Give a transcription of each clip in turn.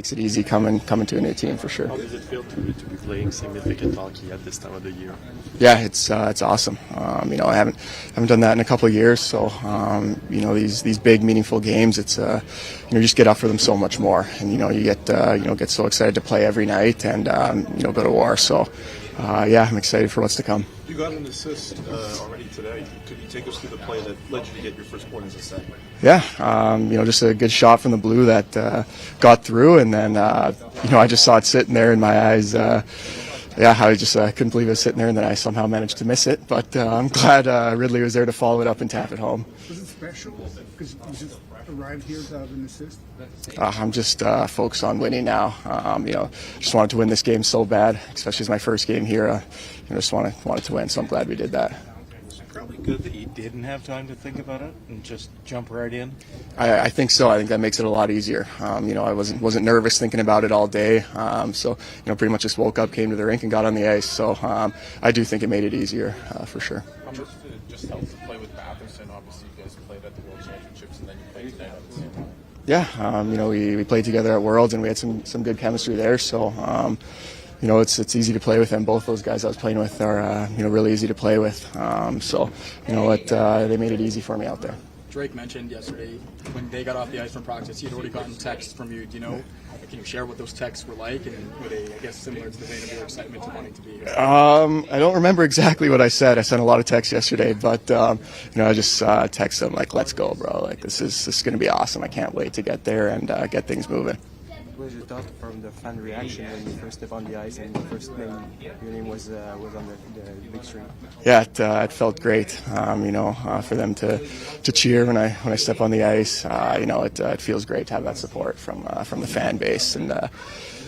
makes it easy coming to a new team for sure. How does it feel to be playing significant hockey at this time of the year? Yeah, it's awesome. I haven't done that in a couple of years, so these big meaningful games, it's you just get up for them so much more, and you get so excited to play every night and go to war. So I'm excited for what's to come. You got an assist already today. Could you take us through the play that led you to get your first point as a set? Yeah, just a good shot from the blue that got through, and then I just saw it sitting there in my eyes. I just couldn't believe it was sitting there, and then I somehow managed to miss it. But I'm glad Ridley was there to follow it up and tap it home. Was it special? Because you just arrived here to have an assist? I'm just focused on winning now. Just wanted to win this game so bad, especially as my first game here. Just wanted to win, so I'm glad we did that. Probably good that you didn't have time to think about it and just jump right in. I think so. I think that makes it a lot easier. I wasn't nervous thinking about it all day. So pretty much just woke up, came to the rink, and got on the ice. So I do think it made it easier for sure. How much did it just help to play with Batherson? Obviously, you guys played at the World Championships, and then you played tonight at the same time. Yeah, we played together at Worlds, and we had some good chemistry there. So. It's easy to play with them. Both those guys I was playing with are really easy to play with. They made it easy for me out there. Drake mentioned yesterday when they got off the ice from practice, he had already gotten texts from you. Can you share what those texts were like, and were they, I guess, similar to the vein of your excitement to wanting to be here? I don't remember exactly what I said. I sent a lot of texts yesterday, but I just texted them like, "Let's go, bro! Like this is going to be awesome. I can't wait to get there and get things moving." What was your thought from the fan reaction when you first stepped on the ice and the first name, your name was on the big screen? Yeah, it felt great. For them to cheer when I step on the ice. It feels great to have that support from the fan base, and it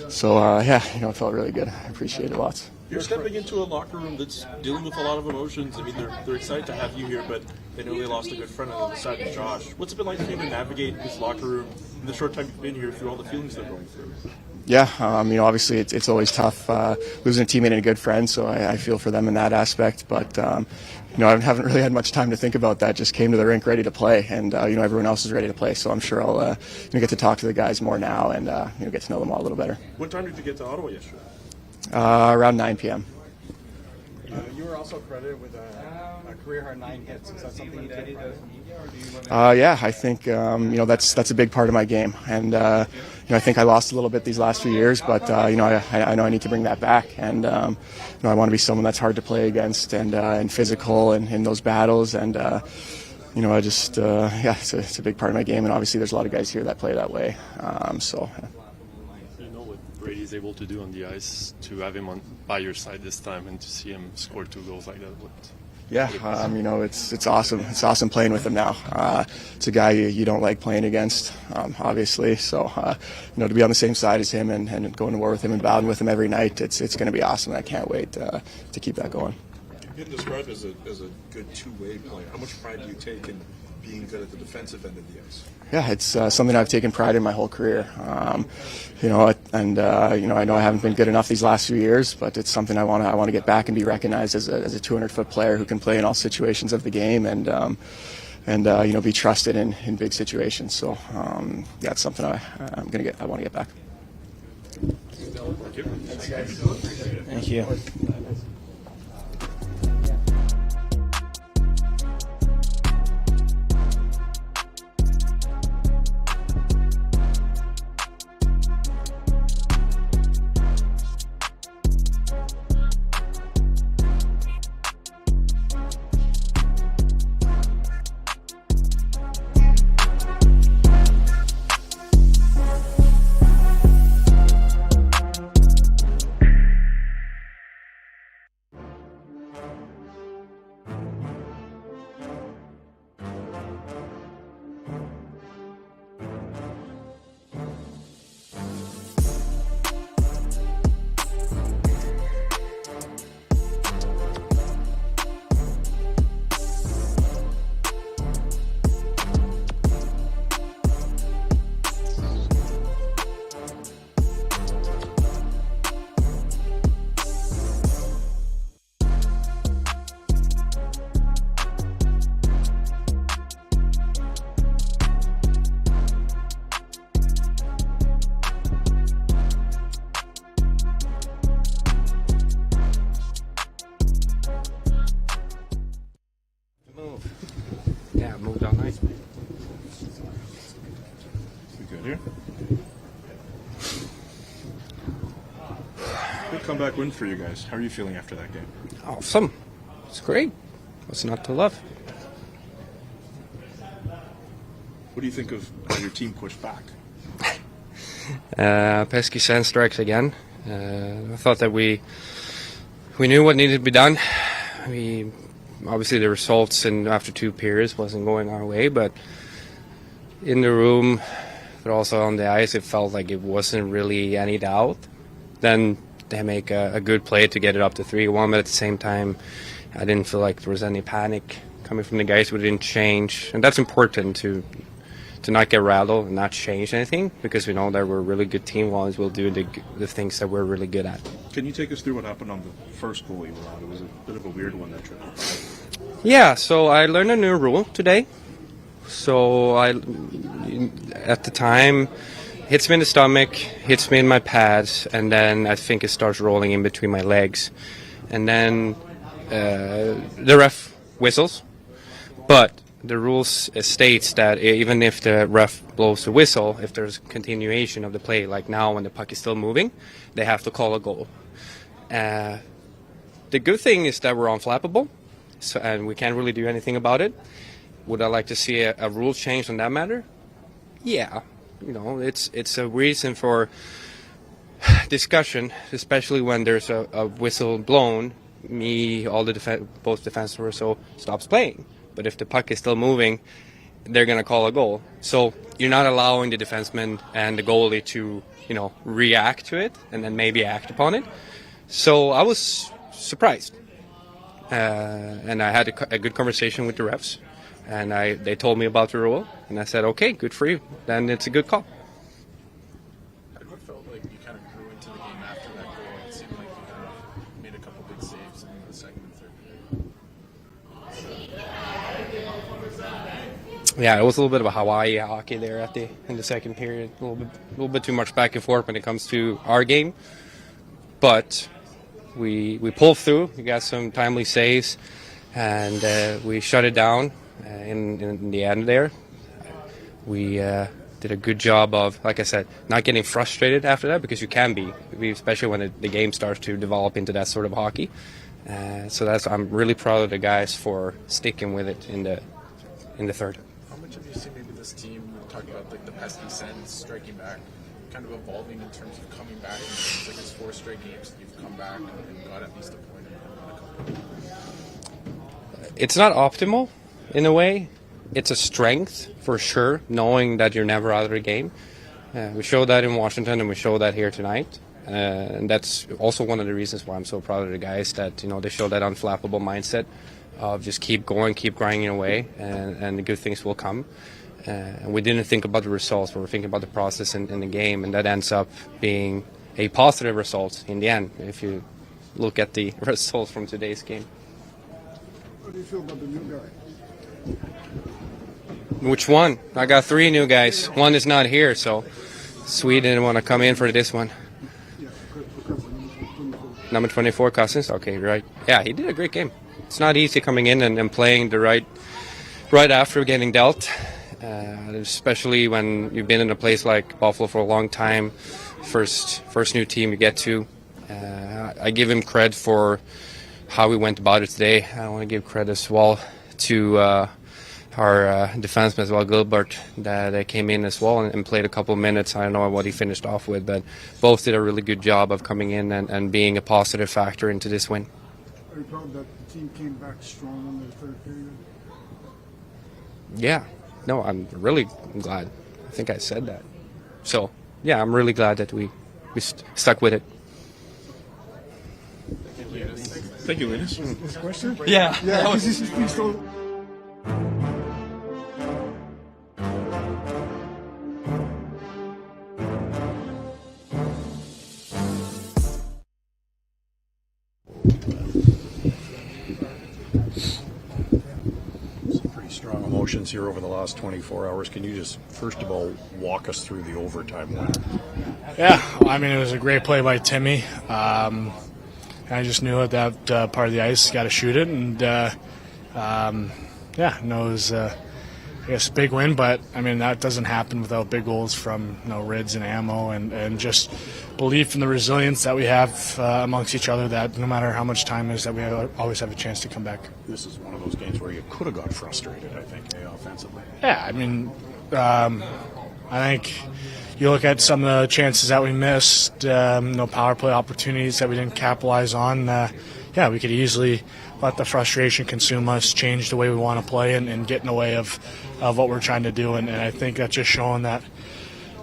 felt really good. I appreciate it lots. You're stepping into a locker room that's dealing with a lot of emotions. I mean, they're excited to have you here, but they know they lost a good friend on the other side of Josh. What's it been like for you to navigate this locker room in the short time you've been here through all the feelings they're going through? Yeah, obviously it's always tough losing a teammate and a good friend, so I feel for them in that aspect. But I haven't really had much time to think about that. Just came to the rink ready to play, and everyone else is ready to play. So I'm sure I'll get to talk to the guys more now and get to know them all a little better. What time did you get to Ottawa yesterday? Around 9 p.m. You were also credited with a career high 9 hits. Is that something you take pride in? I think that's a big part of my game, and I think I lost a little bit these last few years, but I know I need to bring that back, and I want to be someone that's hard to play against and physical in those battles, and it's a big part of my game, and obviously there's a lot of guys here that play that way, What Brady's able to do on the ice, to have him by your side this time and to see him score 2 goals like that. Yeah, it's awesome. It's awesome playing with him now. It's a guy you don't like playing against, obviously. So, to be on the same side as him and going to war with him and battling with him every night, it's going to be awesome. I can't wait to keep that going. You've been described as a good two-way player. How much pride do you take in being good at the defensive end of the ice? Yeah, it's something I've taken pride in my whole career. I know I haven't been good enough these last few years, but it's something I want to get back and be recognized as a 200-foot player who can play in all situations of the game and be trusted in big situations. So it's something I want to get back. Thank you. moved all night. We good here? Good comeback win for you guys. How are you feeling after that game? Awesome. It's great. What's not to love? What do you think of how your team pushed back? Pesky Sens strikes again. I thought that we knew what needed to be done. Obviously the results in after 2 periods wasn't going our way, but in the room, but also on the ice, it felt like it wasn't really any doubt. Then they make a good play to get it up to 3-1, but at the same time, I didn't feel like there was any panic coming from the guys. We didn't change, and that's important to not get rattled and not change anything, because we know that we're a really good team. While we'll do the things that we're really good at. Can you take us through what happened on the first goal you allowed? It was a bit of a weird one, that trip. Yeah, so I learned a new rule today. So at the time, hits me in the stomach, hits me in my pads, and then I think it starts rolling in between my legs. And then the ref whistles, but the rules states that even if the ref blows the whistle, if there's continuation of the play, like now when the puck is still moving, they have to call a goal. The good thing is that we're unflappable, and we can't really do anything about it. Would I like to see a rule change on that matter? Yeah, it's a reason for discussion, especially when there's a whistle blown. Both defensemen or so stops playing. But if the puck is still moving, they're going to call a goal. So you're not allowing the defenseman and the goalie to, react to it and then maybe act upon it. So I was surprised. And I had a good conversation with the refs. And they told me about the rule. And I said, okay, good for you. Then it's a good call. It felt like you kind of grew into the game after that goal. It seemed like you kind of made a couple big saves in the second and third period. Yeah, it was a little bit of a Hawaii hockey there in the second period. A little bit too much back and forth when it comes to our game. But we pulled through. We got some timely saves, and we shut it down in the end there. We did a good job of, like I said, not getting frustrated after that, because you can be, especially when the game starts to develop into that sort of hockey. So I'm really proud of the guys for sticking with it in the third. How much have you seen maybe this team, talking about like the pesky Sens striking back, kind of evolving in terms of coming back? It's like it's 4 straight games that you've come back and got at least a point in a couple. It's not optimal in a way. It's a strength for sure, knowing that you're never out of the game. We showed that in Washington, and we showed that here tonight. And that's also one of the reasons why I'm so proud of the guys, that they show that unflappable mindset of just keep going, keep grinding away, and the good things will come. And we didn't think about the results, we were thinking about the process in the game, and that ends up being a positive result in the end, if you look at the results from today's game. How do you feel about the new guy? Which one? I got 3 new guys. One is not here, so Sweden didn't want to come in for this one. Number 24, Cousins. Okay, right. Yeah, he did a great game. It's not easy coming in and playing the right after getting dealt, especially when you've been in a place like Buffalo for a long time. First new team you get to. I give him credit for how we went about it today. I want to give credit as well to our defenseman as well, Gilbert, that came in as well and played a couple of minutes. I don't know what he finished off with, but both did a really good job of coming in and being a positive factor into this win. Are you proud that the team came back strong in the third period? Yeah. No, I'm really glad. I think I said that. So, yeah, I'm really glad that we stuck with it. Thank you, Linus. This question? Yeah. Yeah, this is so... Strong emotions here over the last 24 hours. Can you just, first of all, walk us through the overtime line? Yeah, I mean, it was a great play by Timmy. I just knew at that part of the ice, got to shoot it, and it was I guess, a big win, but I mean that doesn't happen without big goals from Rids and Ammo and just belief in the resilience that we have amongst each other. That no matter how much time is, that we always have a chance to come back. This is one of those games where you could have got frustrated, I think, offensively. Yeah, I mean, I think you look at some of the chances that we missed, power play opportunities that we didn't capitalize on. We could easily let the frustration consume us, change the way we want to play, and get in the way of what we're trying to do. And I think that's just showing that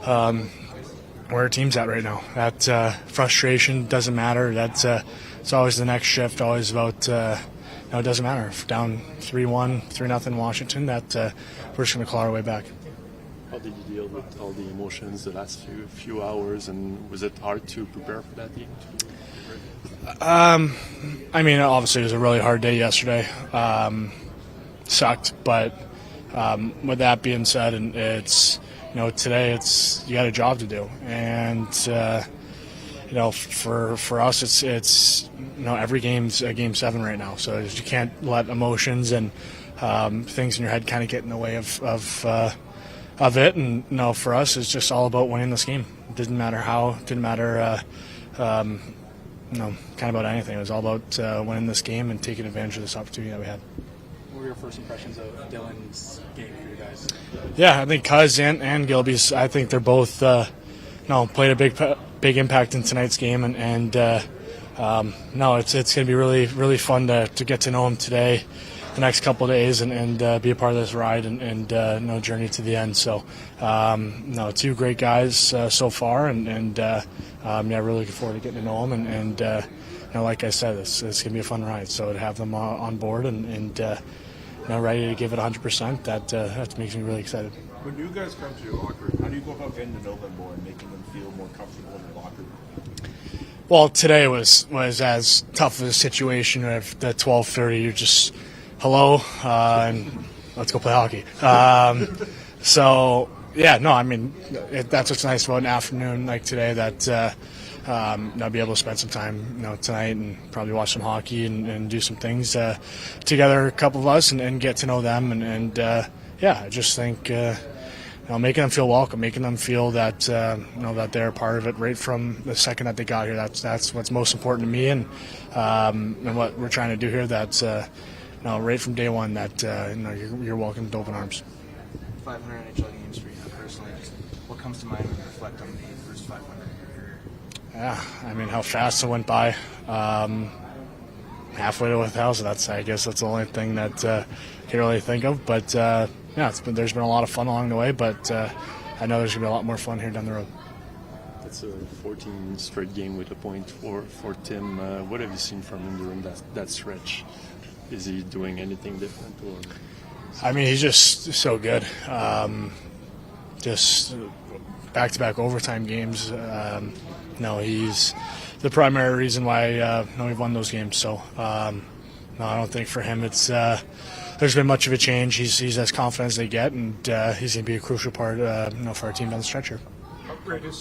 where our team's at right now. That frustration doesn't matter. That's it's always the next shift, always about it doesn't matter. If down 3-1, 3-0 Washington, that we're just going to claw our way back. How did you deal with all the emotions the last few hours, and was it hard to prepare for that game? I mean, obviously it was a really hard day yesterday. Sucked, but with that being said, and it's today you got a job to do, and for us it's every game's a game 7 right now, so you can't let emotions and things in your head kind of get in the way of it. And for us it's just all about winning this game. It didn't matter how, didn't matter kind of about anything. It was all about winning this game and taking advantage of this opportunity that we had. What were your first impressions of Dylan's game for you guys? Yeah, I think Cuz and Gilby's, I think they're both played a big impact in tonight's game, and it's going to be really, really fun to get to know them today, the next couple of days, and be a part of this ride and journey to the end. So, two great guys so far, and really looking forward to getting to know them. And like I said, it's going to be a fun ride. So to have them on board and ready to give it 100%, that makes me really excited. When you guys come to your locker room, how do you go about getting to know them more and making them feel more comfortable in the locker room? Well, today was as tough of a situation. At 12:30, you're just hello and let's go play hockey. That's what's nice about an afternoon like today, that I'll be able to spend some time tonight and probably watch some hockey and do some things together, a couple of us, and get to know them. I just think making them feel welcome, making them feel that that they're a part of it right from the second that they got here. That's what's most important to me, and what we're trying to do here. That's right from day one, that you're welcome with open arms. 500 NHL games for you personally. What comes to mind when you reflect on the first 500 in your career? Yeah, I mean, how fast it went by. Halfway to 1,000. I guess that's the only thing that I can really think of. But there's been a lot of fun along the way. But I know there's gonna be a lot more fun here down the road. That's a 14 straight game with a point for Tim. What have you seen from him during that stretch? Is he doing anything different? I mean, he's just so good. Just back-to-back overtime games. He's the primary reason why we've won those games. So, I don't think for him it's there's been much of a change. He's as confident as they get, and he's going to be a crucial part for our team down the stretch here. Brady, with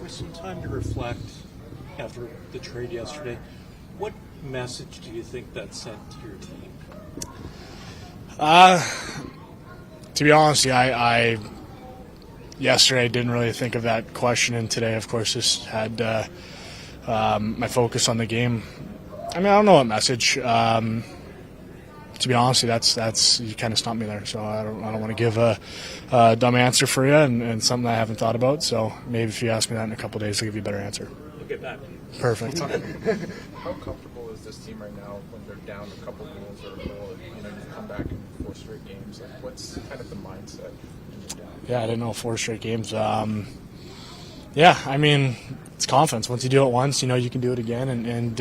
some time to reflect after the trade yesterday, what message do you think that sent to your team? To be honest, I yesterday didn't really think of that question, and today, of course, just had my focus on the game. I mean, I don't know what message. To be honest, that's you kind of stumped me there. So I don't want to give a dumb answer for you and something I haven't thought about. So maybe if you ask me that in a couple of days, I'll give you a better answer. We'll get back. Perfect. How comfortable is this team right now when they're down a couple goals or more? You've come back in 4 straight games. What's kind of the mindset when you're down? Yeah, I didn't know 4 straight games. I mean, it's confidence. Once you do it once, you can do it again. And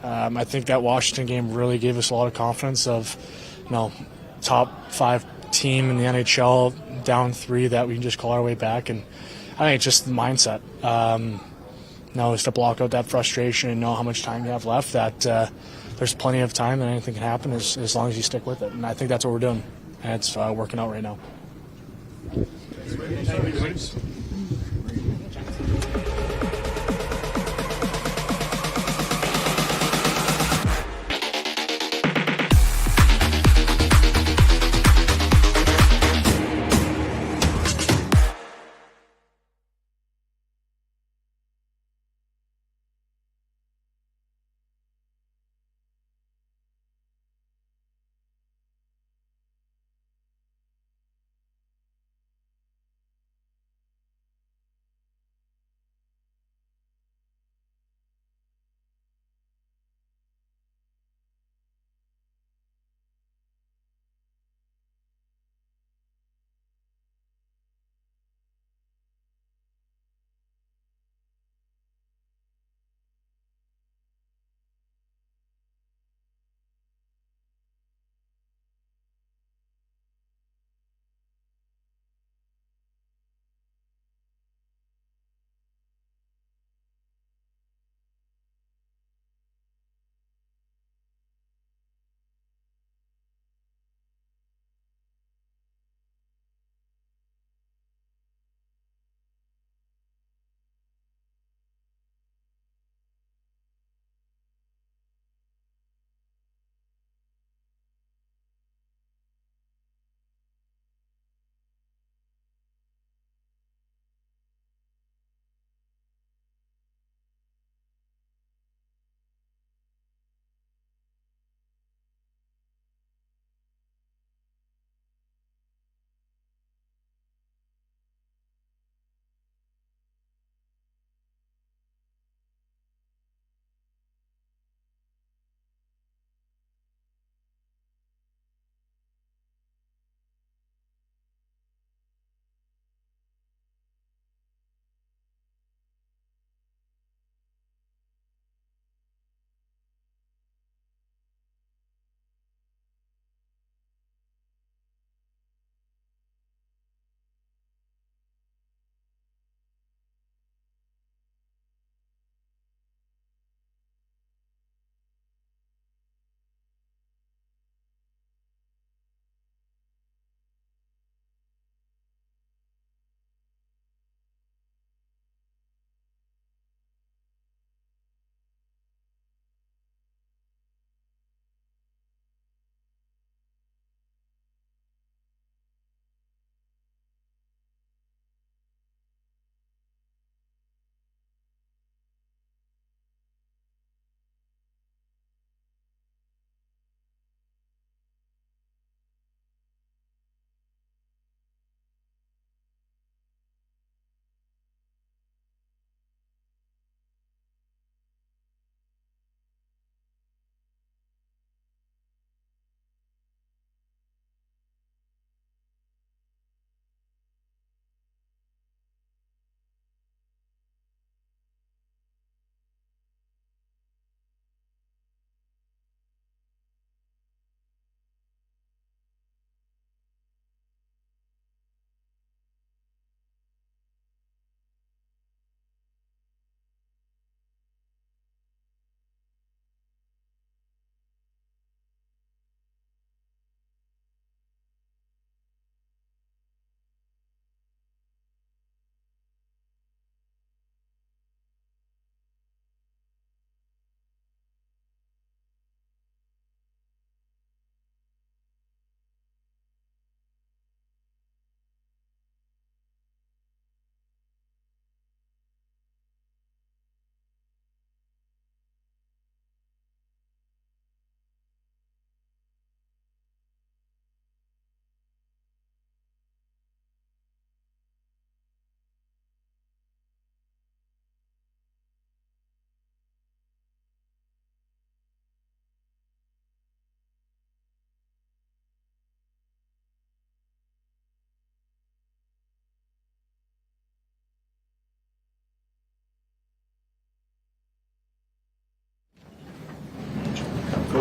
I think that Washington game really gave us a lot of confidence of, top 5 team in the NHL, down 3, that we can just claw our way back. And I think it's just the mindset. Is to block out that frustration and know how much time you have left, that there's plenty of time and anything can happen as long as you stick with it. And I think that's what we're doing. And it's working out right now. Thanks.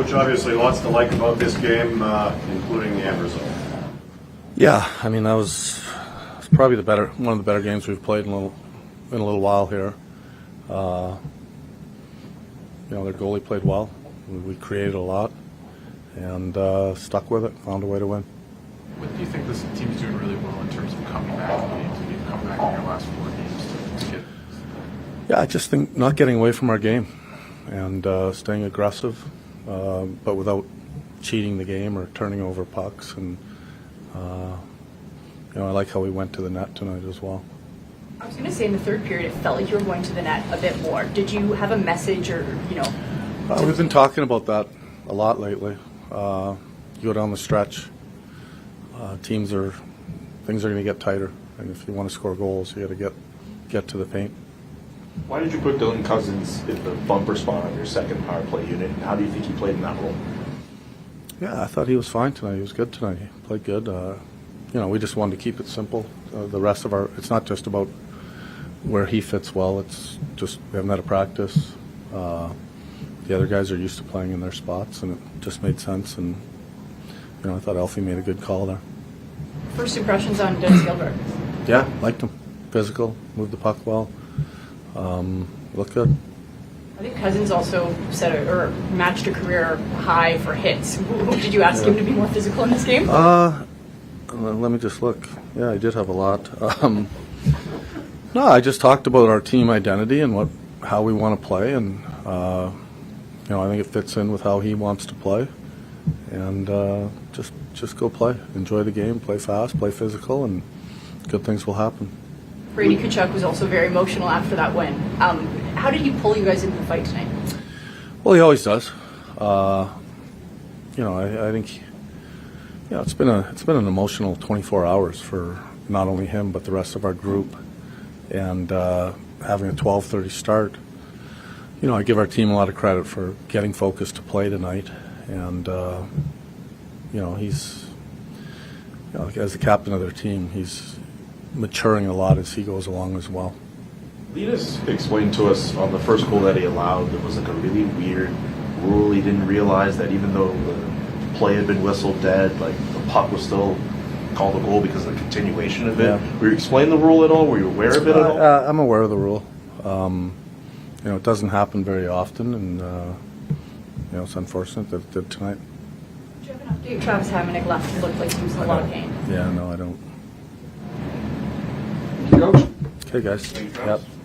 Coach, obviously lots to like about this game, including the end result. Yeah, I mean that was probably one of the better games we've played in a little while here. Their goalie played well. We created a lot and stuck with it. Found a way to win. What do you think this team's doing really well in terms of coming back in games? You've come back in your last 4 games to get. Yeah, I just think not getting away from our game and staying aggressive, but without cheating the game or turning over pucks. And I like how we went to the net tonight as well. I was going to say in the third period, it felt like you were going to the net a bit more. Did you have a message or, We've been talking about that a lot lately. You go down the stretch, things are going to get tighter, and if you want to score goals, you got to get to the paint. Why did you put Dylan Cousins in the bumper spot on your second power play unit, and how do you think he played in that role? Yeah, I thought he was fine tonight. He was good tonight. He played good. We just wanted to keep it simple. The rest of it's not just about where he fits well. It's just we haven't had a practice. The other guys are used to playing in their spots, and it just made sense. And I thought Elfie made a good call there. First impressions on Dennis Gilbert? Yeah, liked him. Physical, moved the puck well. Looked good. I think Cousins also set or matched a career high for hits. Did you ask him to be more physical in this game? Let me just look. Yeah, I did have a lot. No, I just talked about our team identity and how we want to play, and I think it fits in with how he wants to play. And just go play, enjoy the game, play fast, play physical, and good things will happen. Brady Tkachuk was also very emotional after that win. How did he pull you guys into the fight tonight? Well, he always does. I think it's been an emotional 24 hours for not only him but the rest of our group, and having a 12:30 start. I give our team a lot of credit for getting focused to play tonight, and he's as the captain of their team, he's maturing a lot as he goes along as well. Leadus explained to us on the first goal that he allowed, there was like a really weird rule. He didn't realize that even though the play had been whistled dead, like the puck was still called a goal because of the continuation of it. Yeah. Were you explain the rule at all? Were you aware of it at all? I'm aware of the rule. It doesn't happen very often, and it's unfortunate that it did tonight. Do you have an update? Travis Hamonic left. It looked like he was in a lot of pain. Yeah, no, I don't. Coach. Okay, guys. Thank you, Travis. Yep.